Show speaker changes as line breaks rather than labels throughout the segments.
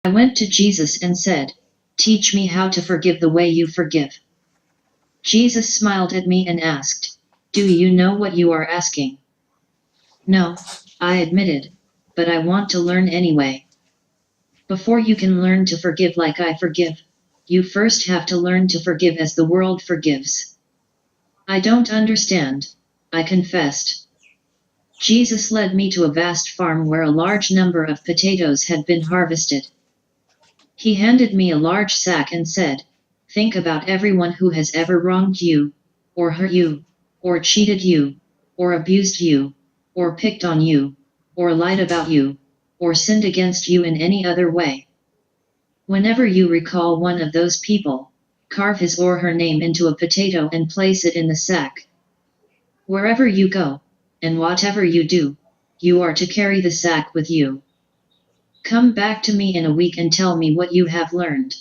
I went to Jesus and said, "Teach me how to forgive the way you forgive." Jesus smiled at me and asked, "Do you know what you are asking?" "No," I admitted, "but I want to learn anyway." Before you can learn to forgive like I forgive, you first have to learn to forgive as the world forgives. I don't understand, I confessed. Jesus led me to a vast farm where a large number of potatoes had been harvested. He handed me a large sack and said, "Think about everyone who has ever wronged you, or hurt you, or cheated you, or abused you, or picked on you, or lied about you, or sinned against you in any other way. Whenever you recall one of those people, carve his or her name into a potato and place it in the sack. Wherever you go, and whatever you do, you are to carry the sack with you. Come back to me in a week and tell me what you have learned."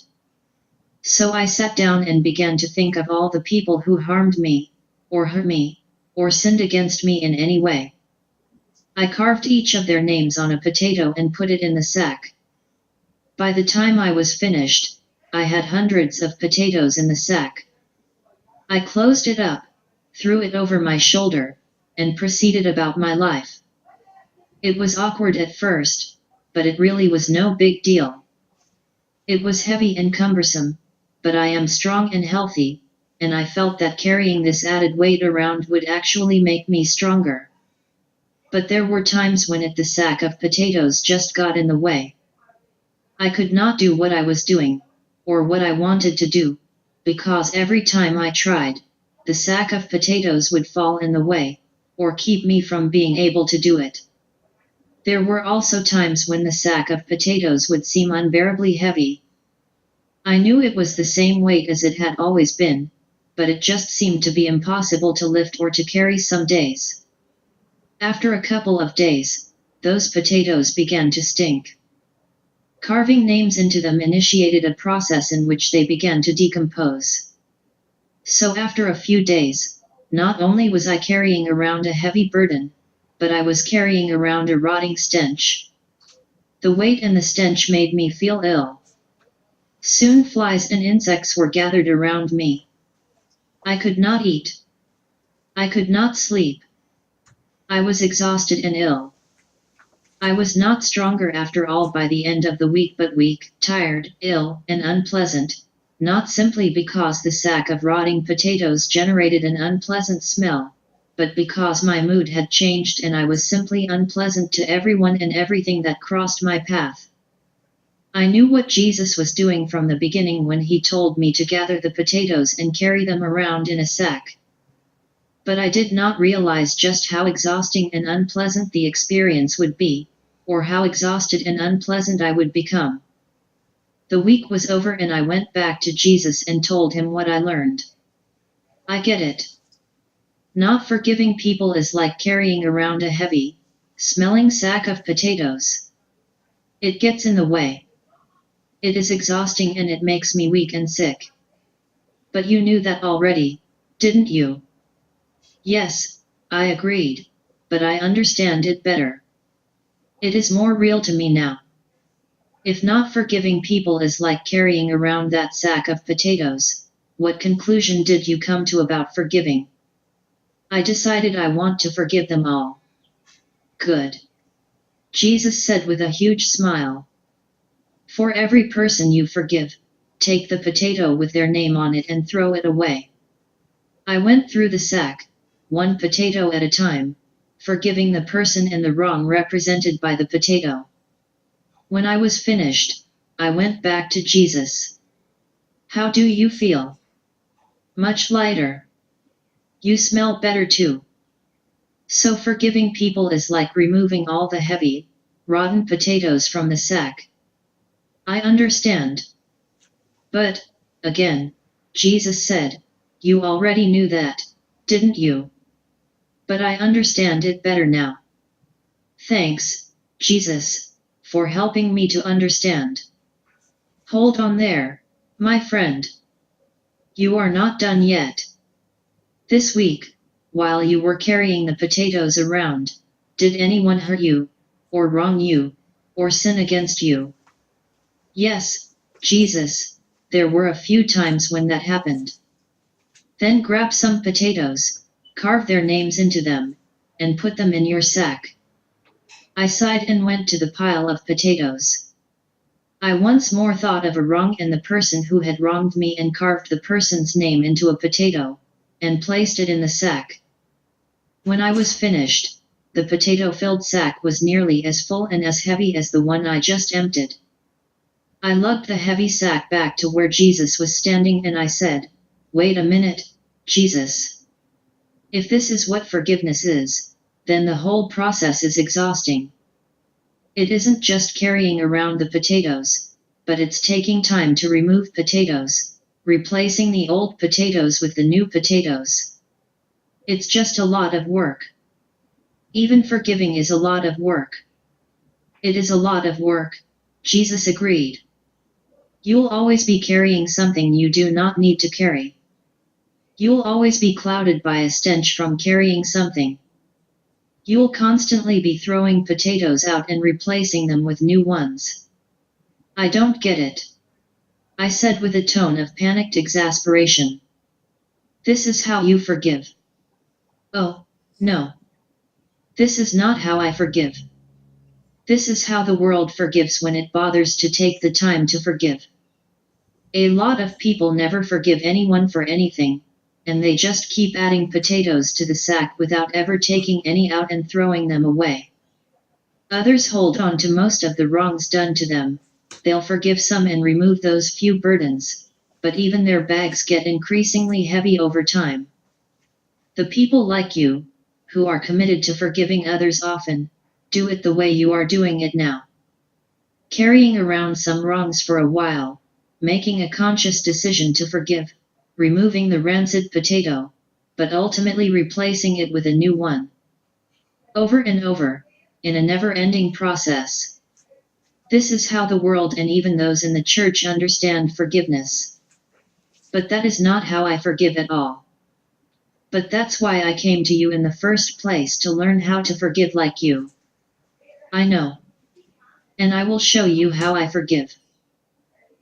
So I sat down and began to think of all the people who harmed me, or hurt me, or sinned against me in any way. I carved each of their names on a potato and put it in the sack. By the time I was finished, I had hundreds of potatoes in the sack. I closed it up, threw it over my shoulder, and proceeded about my life. It was awkward at first, but it really was no big deal. It was heavy and cumbersome, but I am strong and healthy, and I felt that carrying this added weight around would actually make me stronger. But there were times when the sack of potatoes just got in the way. I could not do what I was doing, or what I wanted to do, because every time I tried, the sack of potatoes would fall in the way, or keep me from being able to do it. There were also times when the sack of potatoes would seem unbearably heavy. I knew it was the same weight as it had always been, but it just seemed to be impossible to lift or to carry some days. After a couple of days, those potatoes began to stink. Carving names into them initiated a process in which they began to decompose. So after a few days, not only was I carrying around a heavy burden, but I was carrying around a rotting stench. The weight and the stench made me feel ill. Soon flies and insects were gathered around me. I could not eat. I could not sleep. I was exhausted and ill. I was not stronger after all by the end of the week, but weak, tired, ill, and unpleasant, not simply because the sack of rotting potatoes generated an unpleasant smell, but because my mood had changed and I was simply unpleasant to everyone and everything that crossed my path. I knew what Jesus was doing from the beginning when he told me to gather the potatoes and carry them around in a sack. But I did not realize just how exhausting and unpleasant the experience would be, or how exhausted and unpleasant I would become. The week was over and I went back to Jesus and told him what I learned. I get it. Not forgiving people is like carrying around a heavy, smelling sack of potatoes. It gets in the way. It is exhausting and it makes me weak and sick. But you knew that already, didn't you? Yes, I agreed, but I understand it better. It is more real to me now. If not forgiving people is like carrying around that sack of potatoes, what conclusion did you come to about forgiving? I decided I want to forgive them all. Good. Jesus said with a huge smile. For every person you forgive, take the potato with their name on it and throw it away. I went through the sack, one potato at a time, forgiving the person in the wrong represented by the potato. When I was finished, I went back to Jesus. How do you feel? Much lighter. You smell better too. So forgiving people is like removing all the heavy, rotten potatoes from the sack. I understand. But, again, Jesus said, you already knew that, didn't you? But I understand it better now. Thanks, Jesus, for helping me to understand. Hold on there, my friend. You are not done yet. This week, while you were carrying the potatoes around, did anyone hurt you, or wrong you, or sin against you? Yes, Jesus, there were a few times when that happened. Then grab some potatoes, carve their names into them, and put them in your sack. I sighed and went to the pile of potatoes. I once more thought of a wrong and the person who had wronged me and carved the person's name into a potato, and placed it in the sack. When I was finished, the potato-filled sack was nearly as full and as heavy as the one I just emptied. I lugged the heavy sack back to where Jesus was standing and I said, "Wait a minute, Jesus. If this is what forgiveness is, then the whole process is exhausting. It isn't just carrying around the potatoes, but it's taking time to remove potatoes, replacing the old potatoes with the new potatoes. It's just a lot of work. Even forgiving is a lot of work." "It is a lot of work," Jesus agreed. "You'll always be carrying something you do not need to carry. You'll always be clouded by a stench from carrying something. You'll constantly be throwing potatoes out and replacing them with new ones." "I don't get it," I said with a tone of panicked exasperation. "This is how you forgive?" "Oh, no. This is not how I forgive. This is how the world forgives when it bothers to take the time to forgive. A lot of people never forgive anyone for anything, and they just keep adding potatoes to the sack without ever taking any out and throwing them away. Others hold on to most of the wrongs done to them. They'll forgive some and remove those few burdens, but even their bags get increasingly heavy over time. The people like you, who are committed to forgiving others often, do it the way you are doing it now. Carrying around some wrongs for a while, making a conscious decision to forgive, removing the rancid potato, but ultimately replacing it with a new one. Over and over, in a never-ending process. This is how the world and even those in the church understand forgiveness. But that is not how I forgive at all. But that's why I came to you in the first place, to learn how to forgive like you. I know. And I will show you how I forgive.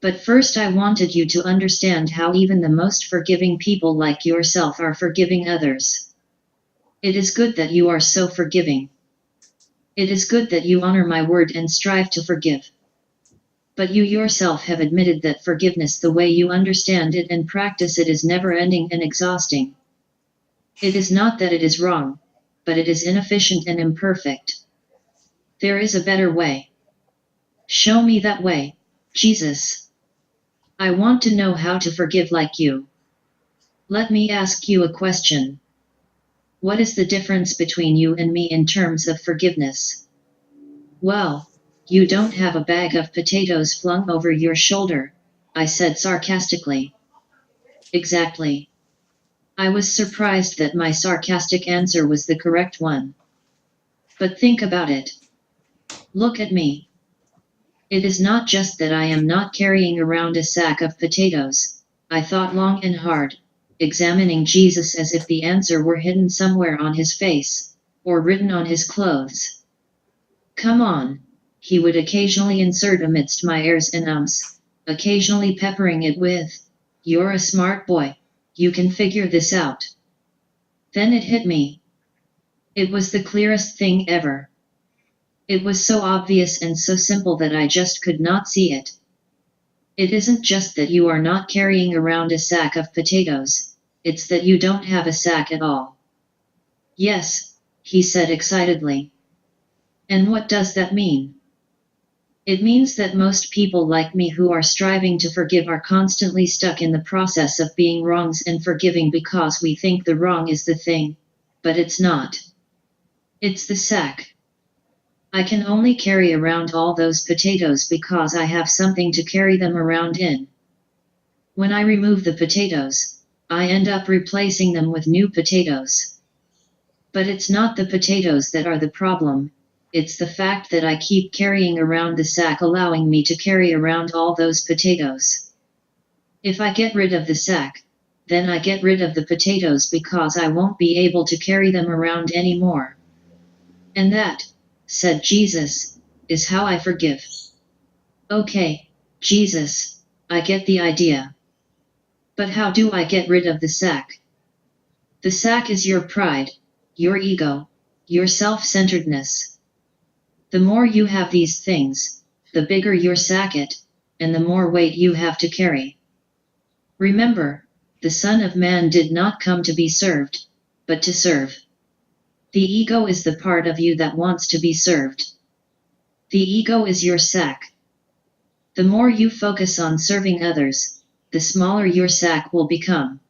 But first I wanted you to understand how even the most forgiving people like yourself are forgiving others. It is good that you are so forgiving. It is good that you honor my word and strive to forgive. But you yourself have admitted that forgiveness, the way you understand it and practice it, is never-ending and exhausting. It is not that it is wrong, but it is inefficient and imperfect. There is a better way. Show me that way, Jesus. I want to know how to forgive like you. Let me ask you a question. What is the difference between you and me in terms of forgiveness? Well, you don't have a bag of potatoes flung over your shoulder, I said sarcastically. Exactly. I was surprised that my sarcastic answer was the correct one. But think about it. Look at me. It is not just that I am not carrying around a sack of potatoes. I thought long and hard, examining Jesus as if the answer were hidden somewhere on his face, or written on his clothes. "Come on," he would occasionally insert amidst my ehs and ums, occasionally peppering it with, "You're a smart boy, you can figure this out." Then it hit me. It was the clearest thing ever. It was so obvious and so simple that I just could not see it. It isn't just that you are not carrying around a sack of potatoes, it's that you don't have a sack at all. Yes, he said excitedly. And what does that mean? It means that most people like me who are striving to forgive are constantly stuck in the process of being wrongs and forgiving because we think the wrong is the thing, but it's not. It's the sack. I can only carry around all those potatoes because I have something to carry them around in. When I remove the potatoes, I end up replacing them with new potatoes. But it's not the potatoes that are the problem, it's the fact that I keep carrying around the sack, allowing me to carry around all those potatoes. If I get rid of the sack, then I get rid of the potatoes because I won't be able to carry them around anymore. And that, said Jesus, is how I forgive. Okay, Jesus, I get the idea. But how do I get rid of the sack? The sack is your pride, your ego, your self-centeredness. The more you have these things, the bigger your sack it, and the more weight you have to carry. Remember, the Son of Man did not come to be served, but to serve. The ego is the part of you that wants to be served. The ego is your sack. The more you focus on serving others, the smaller your sack will become.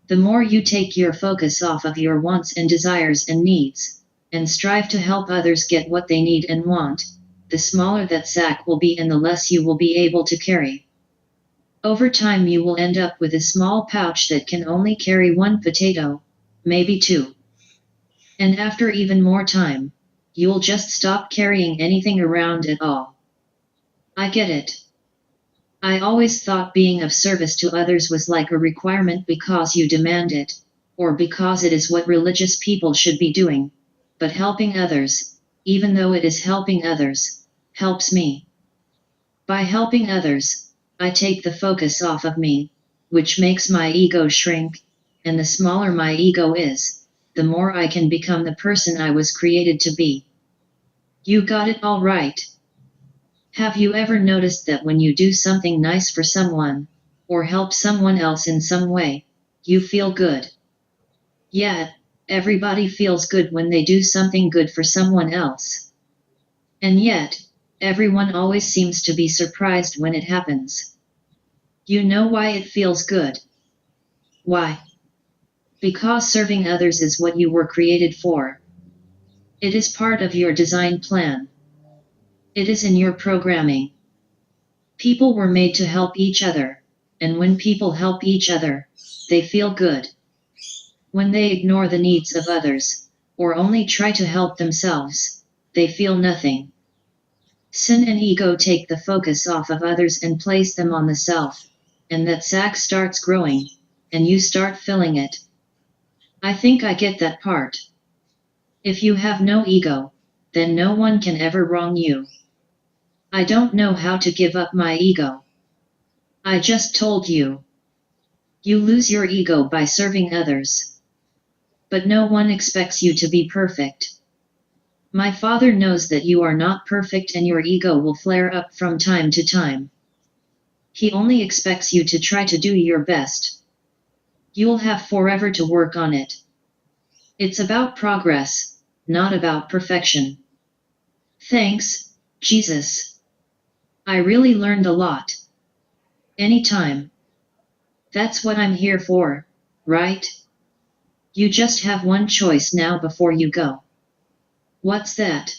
The more you take your focus off of your wants and desires and needs, and strive to help others get what they need and want, the smaller that sack will be and the less you will be able to carry. Over time you will end up with a small pouch that can only carry one potato, maybe two. And after even more time, you'll just stop carrying anything around at all. I get it. I always thought being of service to others was like a requirement because you demand it, or because it is what religious people should be doing. But helping others, even though it is helping others, helps me. By helping others, I take the focus off of me, which makes my ego shrink, and the smaller my ego is, the more I can become the person I was created to be. You got it all right. Have you ever noticed that when you do something nice for someone, or help someone else in some way, you feel good? Yeah, everybody feels good when they do something good for someone else. And yet, everyone always seems to be surprised when it happens. You know why it feels good? Why? Because serving others is what you were created for. It is part of your design plan. It is in your programming. People were made to help each other, and when people help each other, they feel good. When they ignore the needs of others, or only try to help themselves, they feel nothing. Sin and ego take the focus off of others and place them on the self, and that sack starts growing, and you start filling it. I think I get that part. If you have no ego, then no one can ever wrong you. I don't know how to give up my ego. I just told you. You lose your ego by serving others. But no one expects you to be perfect. My Father knows that you are not perfect and your ego will flare up from time to time. He only expects you to try to do your best. You'll have forever to work on it. It's about progress, not about perfection. Thanks, Jesus. I really learned a lot. Anytime. That's what I'm here for, right? You just have one choice now before you go. What's that?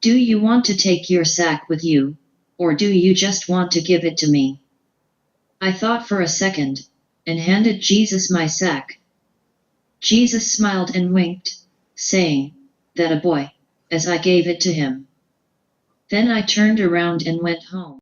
Do you want to take your sack with you, or do you just want to give it to me? I thought for a second, and handed Jesus my sack. Jesus smiled and winked, saying, "That a boy," as I gave it to him. Then I turned around and went home.